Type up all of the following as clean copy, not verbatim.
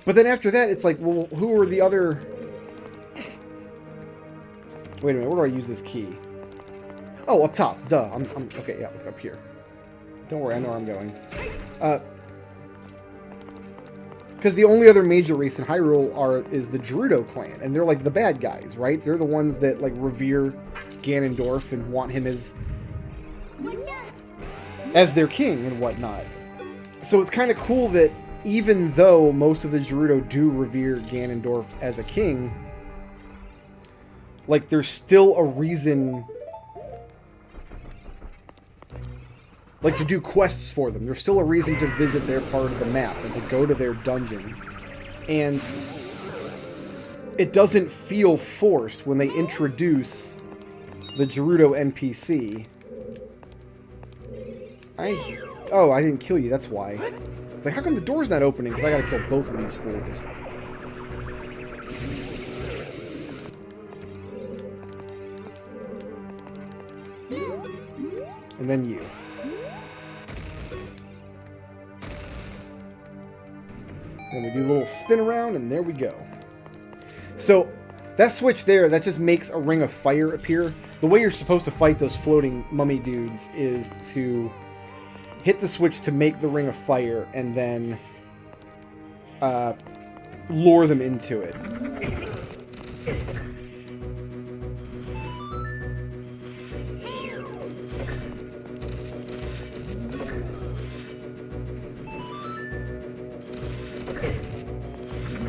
But then after that, it's like, well, who are the other... Wait a minute, where do I use this key? Oh, up top. Duh. I'm okay, yeah, up here. Don't worry, I know where I'm going. Because the only other major race in Hyrule is the Gerudo clan, and they're like the bad guys, right? They're the ones that like revere Ganondorf and want him as their king and whatnot. So it's kind of cool that even though most of the Gerudo do revere Ganondorf as a king, like there's still a reason, like, to do quests for them. There's still a reason to visit their part of the map and to go to their dungeon. And it doesn't feel forced when they introduce the Gerudo NPC. Oh, I didn't kill you, that's why. It's like, how come the door's not opening? Because I gotta kill both of these fools. And then you. And we do a little spin around, and there we go. So, that switch there, that just makes a ring of fire appear. The way you're supposed to fight those floating mummy dudes is to hit the switch to make the ring of fire, and then lure them into it.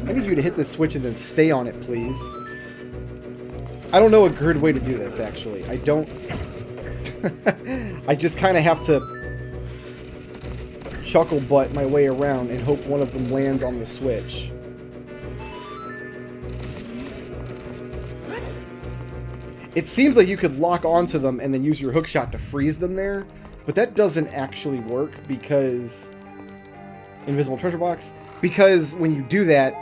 I need you to hit this switch and then stay on it, please. I don't know a good way to do this, actually. I don't... I just kind of have to chucklebutt my way around and hope one of them lands on the switch. It seems like you could lock onto them and then use your hookshot to freeze them there, but that doesn't actually work because... Invisible treasure box. Because when you do that,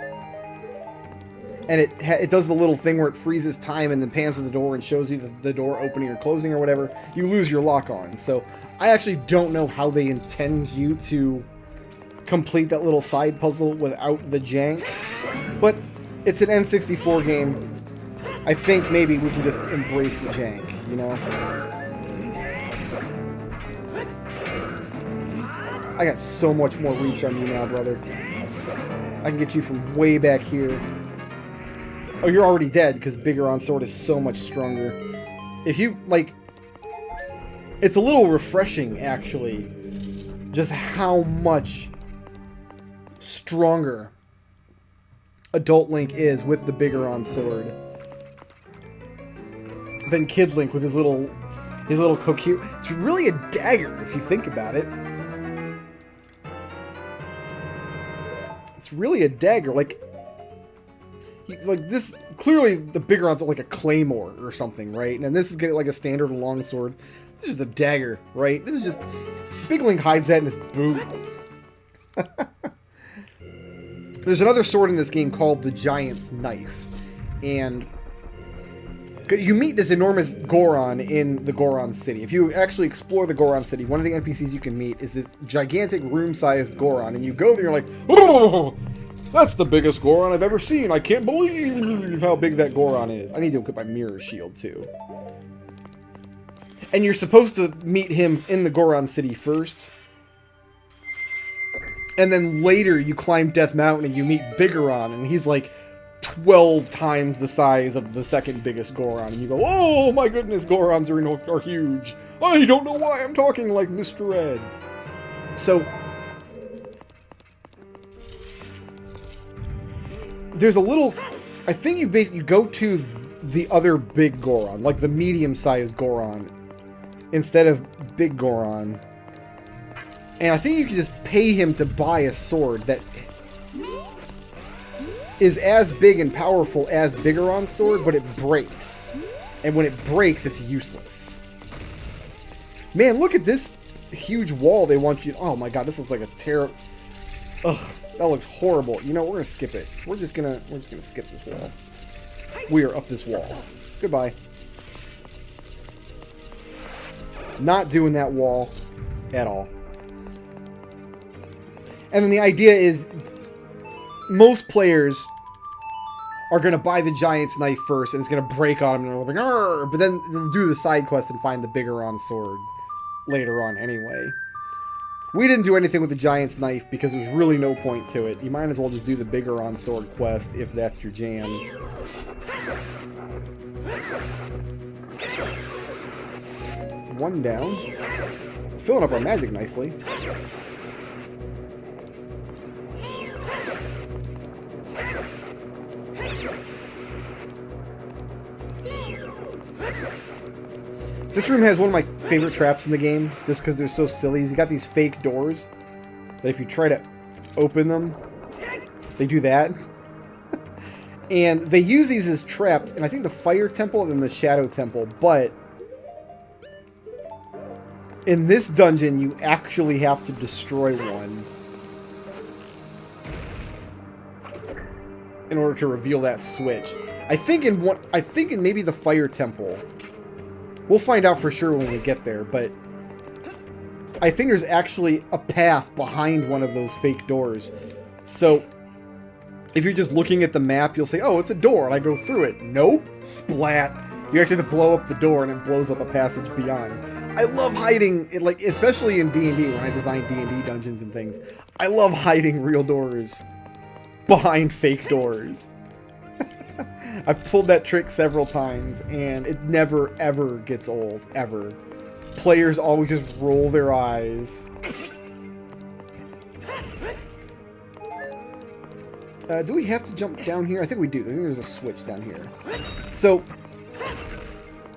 and it does the little thing where it freezes time and then pans to the door and shows you the door opening or closing or whatever, you lose your lock on. So I actually don't know how they intend you to complete that little side puzzle without the jank. But it's an N64 game. I think maybe we can just embrace the jank, you know? I got so much more reach on you now, brother. I can get you from way back here. Oh, you're already dead, because Biggoron Sword is so much stronger. If you, like... It's a little refreshing, actually, just how much stronger Adult Link is with the Biggoron Sword than Kid Link with his little coquille. It's really a dagger, if you think about it. It's really a dagger, like this, clearly the Biggoron's like a claymore or something, right? And then this is getting like a standard longsword. This is a dagger, right? This is just... Big Link hides that in his boot. There's another sword in this game called the Giant's Knife. And you meet this enormous Goron in the Goron City. If you actually explore the Goron City, one of the NPCs you can meet is this gigantic room-sized Goron. And you go there and you're like, oh! That's the biggest Goron I've ever seen. I can't believe how big that Goron is. I need to equip my mirror shield, too. And you're supposed to meet him in the Goron City first. And then later you climb Death Mountain and you meet Biggoron. And he's like 12 times the size of the second biggest Goron. And you go, oh my goodness, Gorons are huge. I don't know why I'm talking like Mr. Ed. So... There's a little... I think you basically go to the other big Goron, like the medium-sized Goron, instead of Big Goron. And I think you can just pay him to buy a sword that is as big and powerful as Biggoron's sword, but it breaks. And when it breaks, it's useless. Man, look at this huge wall they want you... Oh my god, this looks like a terrible... Ugh. That looks horrible. You know, we're gonna skip it. We're just gonna skip this wall. We are up this wall. Goodbye. Not doing that wall at all. And then the idea is most players are going to buy the giant's knife first, and it's going to break on them, and they're like, "Arr!" But then they'll do the side quest and find the Bigoron sword later on anyway. We didn't do anything with the giant's knife because there's really no point to it. You might as well just do the Bigoron sword quest if that's your jam. One down. Filling up our magic nicely. This room has one of my favorite traps in the game, just because they're so silly. You got these fake doors that if you try to open them, they do that. And they use these as traps, and I think the Fire Temple and the Shadow Temple, but in this dungeon, you actually have to destroy one in order to reveal that switch. I think in maybe the Fire Temple. We'll find out for sure when we get there, but I think there's actually a path behind one of those fake doors. So if you're just looking at the map, you'll say, "Oh, it's a door," and I go through it. Nope. Splat. You actually have to blow up the door, and it blows up a passage beyond. I love hiding, like, especially in D&D, when I design D&D dungeons and things. I love hiding real doors behind fake doors. I've pulled that trick several times, and it never, ever gets old. Ever. Players always just roll their eyes. Do we have to jump down here? I think we do. I think there's a switch down here. So,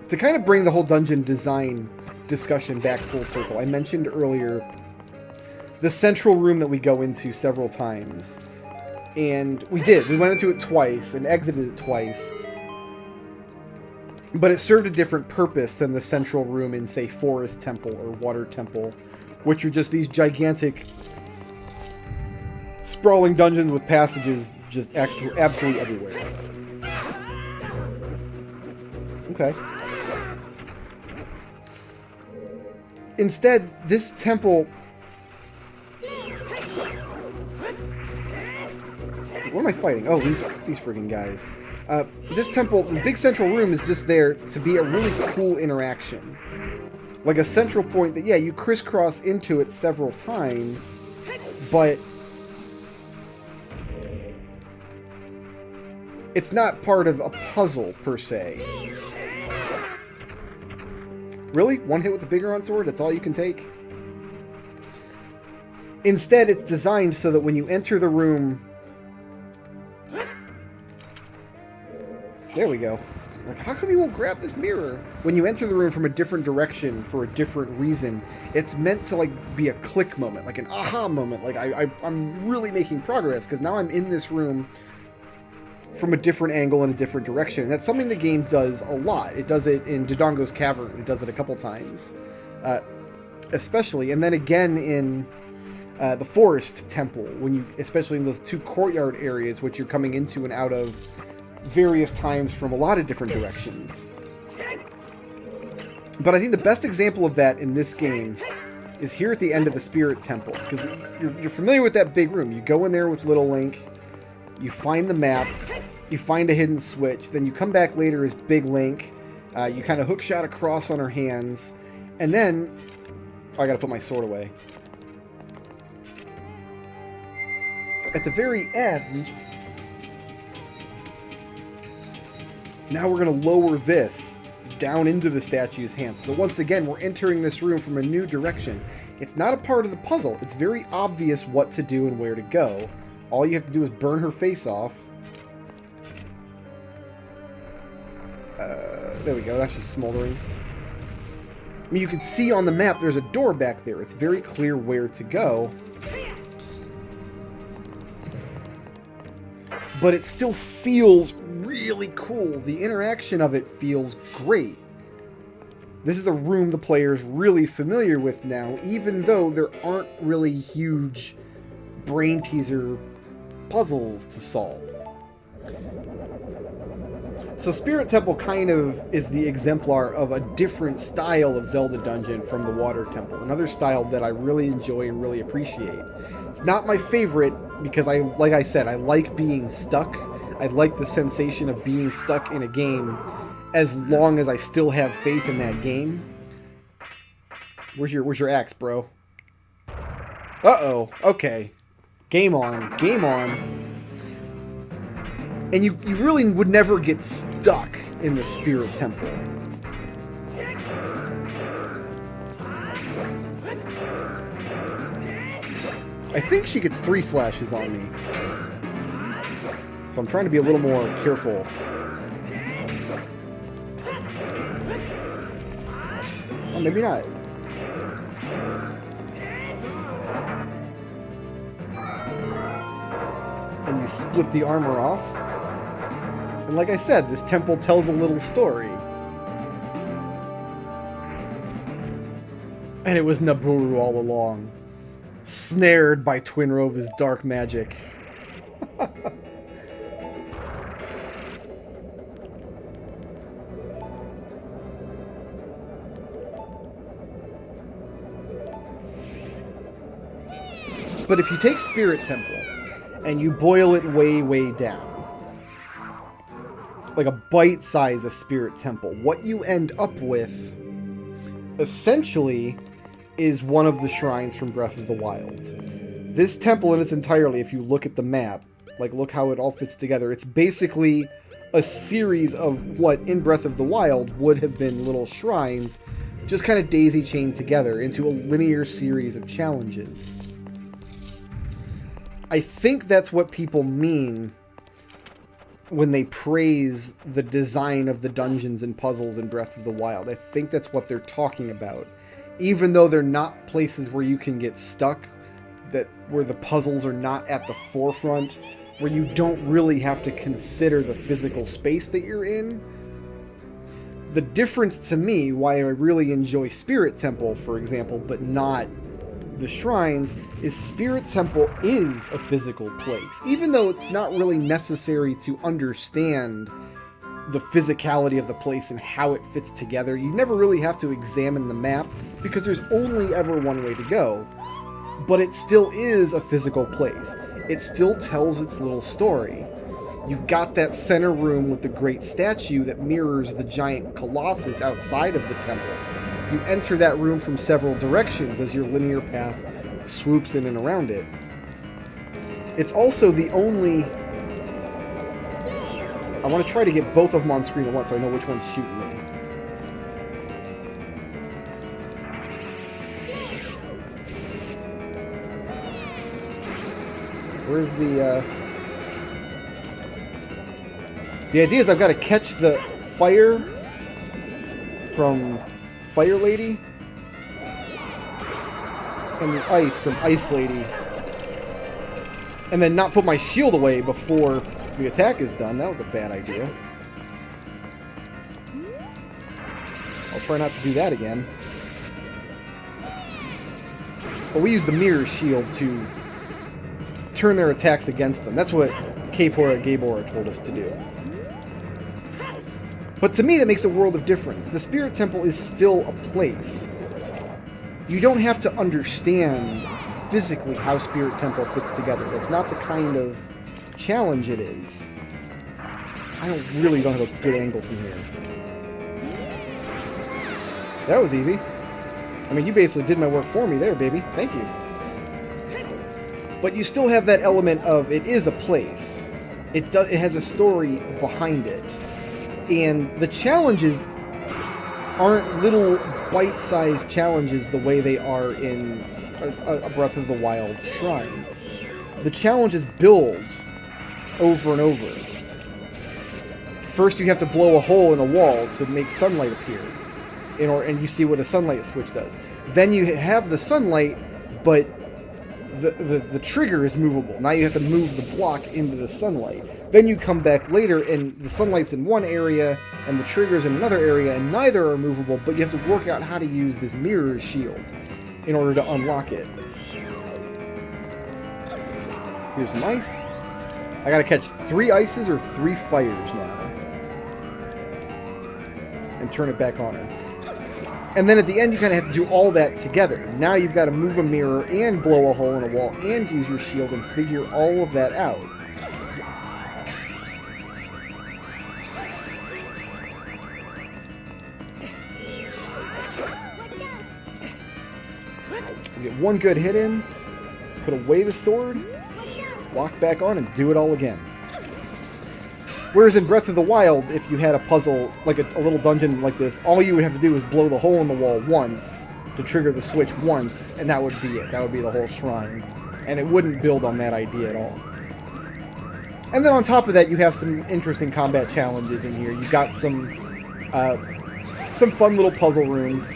to kind of bring the whole dungeon design discussion back full circle, I mentioned earlier the central room that we go into several times. And we did. We went into it twice and exited it twice. But it served a different purpose than the central room in, say, Forest Temple or Water Temple, which are just these gigantic, sprawling dungeons with passages just absolutely everywhere. Okay. Instead, this temple... What am I fighting? Oh, these friggin' guys. This temple, this big central room is just there to be a really cool interaction. Like a central point that, yeah, you crisscross into it several times, but it's not part of a puzzle, per se. Really? One hit with the Bigoron sword? That's all you can take? Instead, it's designed so that when you enter the room... There we go. Like, how come you won't grab this mirror? When you enter the room from a different direction for a different reason, it's meant to, like, be a click moment, like an aha moment. Like, I'm really making progress, because now I'm in this room from a different angle in a different direction. And that's something the game does a lot. It does it in Dodongo's Cavern. It does it a couple times. Especially. And then again in the Forest Temple, when you, especially in those two courtyard areas, which you're coming into and out of various times from a lot of different directions. But I think the best example of that in this game is here at the end of the Spirit Temple, because you're familiar with that big room. You go in there with Little Link, you find the map, you find a hidden switch, then you come back later as Big Link, you kind of hookshot across on her hands, and then... Oh, I gotta put my sword away. At the very end... Now we're going to lower this down into the statue's hands. So once again, we're entering this room from a new direction. It's not a part of the puzzle. It's very obvious what to do and where to go. All you have to do is burn her face off. There we go. That's just smoldering. I mean, you can see on the map there's a door back there. It's very clear where to go. But it still feels really cool. The interaction of it feels great. This is a room the player's really familiar with now, even though there aren't really huge brain teaser puzzles to solve. So Spirit Temple kind of is the exemplar of a different style of Zelda dungeon from the Water Temple. Another style that I really enjoy and really appreciate. It's not my favorite because like I said, I like being stuck. I like the sensation of being stuck in a game as long as I still have faith in that game. Where's your axe, bro? Uh-oh. Okay. Game on. Game on. And you really would never get stuck in the Spirit Temple. I think she gets 3 slashes on me. So I'm trying to be a little more careful. Oh, maybe not. And you split the armor off. And like I said, this temple tells a little story. And it was Nabooru all along, snared by Twinrova's dark magic. But if you take Spirit Temple and you boil it way, way down, like a bite size of Spirit Temple, what you end up with essentially is one of the shrines from Breath of the Wild. This temple in its entirety, if you look at the map, like look how it all fits together, it's basically a series of what in Breath of the Wild would have been little shrines, just kind of daisy chained together into a linear series of challenges. I think that's what people mean when they praise the design of the dungeons and puzzles in Breath of the Wild. I think that's what they're talking about. Even though they're not places where you can get stuck, where the puzzles are not at the forefront, where you don't really have to consider the physical space that you're in. The difference to me, why I really enjoy Spirit Temple, for example, but not the shrines, is Spirit Temple is a physical place. Even though it's not really necessary to understand the physicality of the place and how it fits together, you never really have to examine the map because there's only ever one way to go. But it still is a physical place. It still tells its little story. You've got that center room with the great statue that mirrors the giant colossus outside of the temple. You enter that room from several directions as your linear path swoops in and around it. It's also the only... I want to try to get both of them on screen at once so I know which one's shooting me. Where's the... The idea is I've got to catch the fire from Fire Lady and the ice from Ice Lady, and then not put my shield away before the attack is done. That was a bad idea. I'll try not to do that again. But we use the mirror shield to turn their attacks against them. That's what K4 Gabora told us to do. But to me, that makes a world of difference. The Spirit Temple is still a place. You don't have to understand physically how Spirit Temple fits together. That's not the kind of challenge it is. I really don't have a good angle from here. That was easy. I mean, you basically did my work for me there, baby. Thank you. But you still have that element of it is a place. It has a story behind it. And the challenges aren't little bite-sized challenges the way they are in a Breath of the Wild shrine. The challenges build over and over. First you have to blow a hole in a wall to make sunlight appear. And you see what a sunlight switch does. Then you have the sunlight, but the trigger is movable. Now you have to move the block into the sunlight. Then you come back later and the sunlight's in one area and the trigger's in another area, and neither are movable, but you have to work out how to use this mirror shield in order to unlock it. Here's some ice. I gotta catch 3 ices or 3 fires now. and turn it back on her. And then at the end, you kind of have to do all that together. Now you've got to move a mirror and blow a hole in a wall and use your shield and figure all of that out. You get one good hit in, put away the sword, walk back on, and do it all again. Whereas in Breath of the Wild, if you had a puzzle, like a little dungeon like this, all you would have to do is blow the hole in the wall once to trigger the switch once, and that would be it. That would be the whole shrine. And it wouldn't build on that idea at all. And then on top of that, you have some interesting combat challenges in here. You've got some fun little puzzle rooms.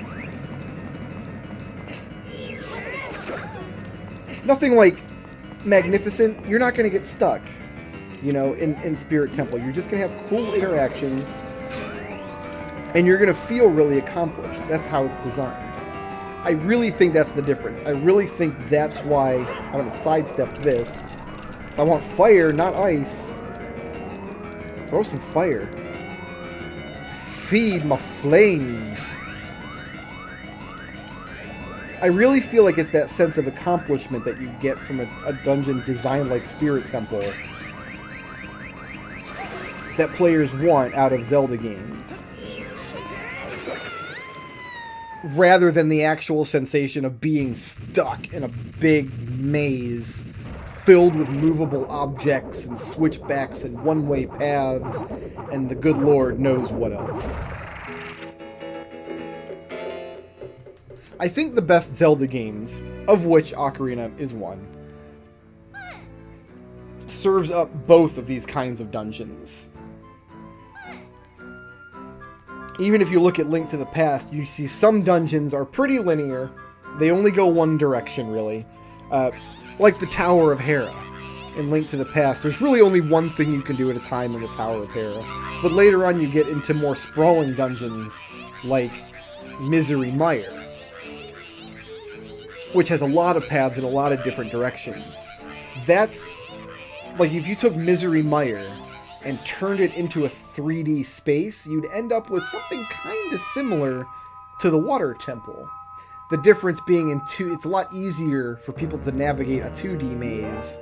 Nothing like magnificent. You're not going to get stuck, you know, in Spirit Temple. You're just going to have cool interactions, and you're going to feel really accomplished. That's how it's designed. I really think that's the difference. I really think that's why I'm going to sidestep this. So I want fire, not ice. Throw some fire. Feed my flames. I really feel like it's that sense of accomplishment that you get from a dungeon designed like Spirit Temple that players want out of Zelda games, rather than the actual sensation of being stuck in a big maze filled with movable objects and switchbacks and one-way paths and the good Lord knows what else. I think the best Zelda games, of which Ocarina is one, serves up both of these kinds of dungeons. Even if you look at Link to the Past, you see some dungeons are pretty linear. They only go one direction, really. Like the Tower of Hera in Link to the Past. There's really only one thing you can do at a time in the Tower of Hera. But later on you get into more sprawling dungeons like Misery Mire, which has a lot of paths in a lot of different directions. That's, like, if you took Misery Mire and turned it into a 3D space, you'd end up with something kind of similar to the Water Temple. The difference being it's a lot easier for people to navigate a 2D maze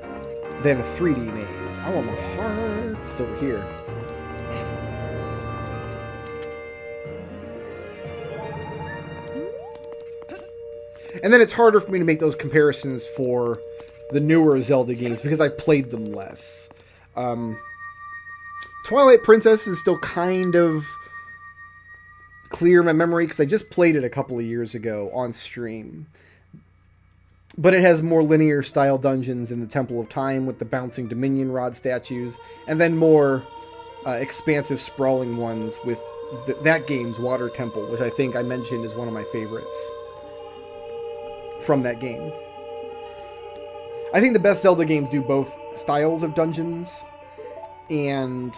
than a 3D maze. I want my hearts over here. And then it's harder for me to make those comparisons for the newer Zelda games because I've played them less. Twilight Princess is still kind of clear in my memory because I just played it a couple of years ago on stream. But it has more linear style dungeons in the Temple of Time with the bouncing Dominion Rod statues, and then more expansive sprawling ones with that game's Water Temple, which I think I mentioned is one of my favorites from that game. I think the best Zelda games do both styles of dungeons, and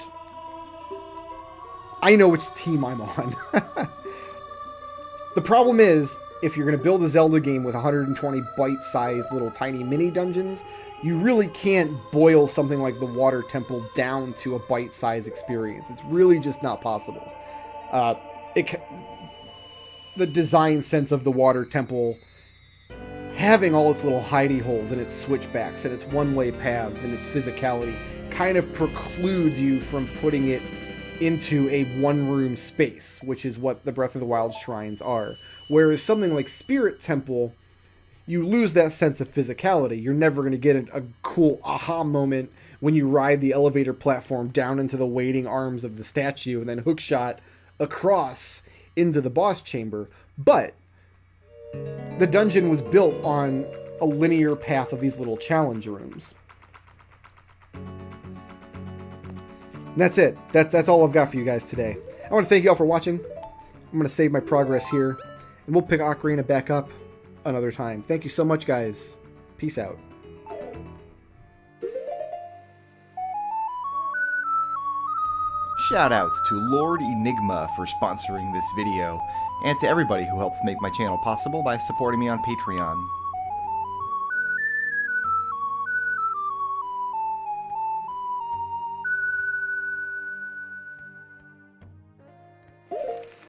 I know which team I'm on. The problem is, if you're going to build a Zelda game with 120 bite-sized little tiny mini dungeons, you really can't boil something like the Water Temple down to a bite-sized experience. It's really just not possible. The design sense of the Water Temple, having all its little hidey holes and its switchbacks and its one-way paths and its physicality, kind of precludes you from putting it into a one-room space, which is what the Breath of the Wild shrines are. Whereas something like Spirit Temple, you lose that sense of physicality. You're never going to get a cool aha moment when you ride the elevator platform down into the waiting arms of the statue and then hookshot across into the boss chamber. But the dungeon was built on a linear path of these little challenge rooms. And that's it. That's all I've got for you guys today. I want to thank you all for watching. I'm going to save my progress here, and we'll pick Ocarina back up another time. Thank you so much, guys. Peace out. Shoutouts to Lord Enigma for sponsoring this video, and to everybody who helps make my channel possible by supporting me on Patreon.